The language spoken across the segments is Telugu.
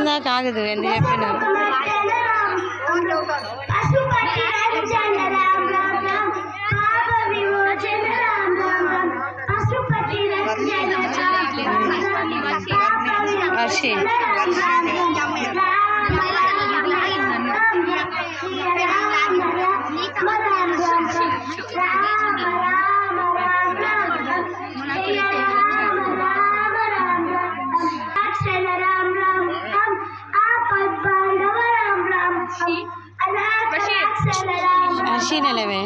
అయిపోయిందా కాగదు ఎందుకు చెప్పినా వర్షి హర్షినలేవే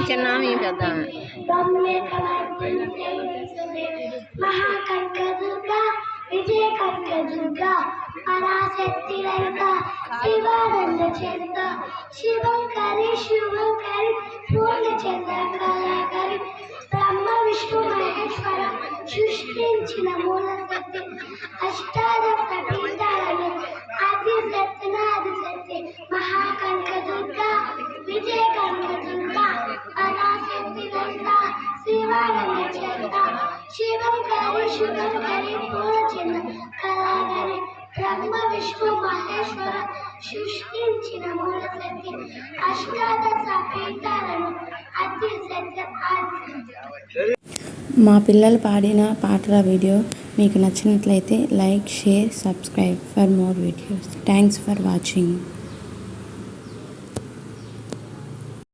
చిన్న పెద్ద మహాకర్కదుర్గా విజయ కర్కదుర్గా పరాశక్తి రహిత శివానంద చరిత శివంకరి శివంకరి పూర్ణచంద్ర కళాకరి బ్రహ్మ విష్ణు మహేశ్వర సృష్టించిన మూలశక్తి అష్టాదశ పీఠాలను ఆది సత్యనాది శక్తి మహాకర్కదుర్గా విజయ కర్కదుర్గా పరాశక్తి రహిత శివానంద చరిత శివంకరి శివంకరి పూర్ణచంద్ర కళాకరి బ్రహ్మ విష్ణు మహేశ్వర సృష్టించిన మూలశక్తి అష్టాదశ పీఠాలను అతి సత్య మా పిల్లలు పాడిన పాటల వీడియో మీకు నచ్చినట్లయితే like share subscribe for more videos thanks for watching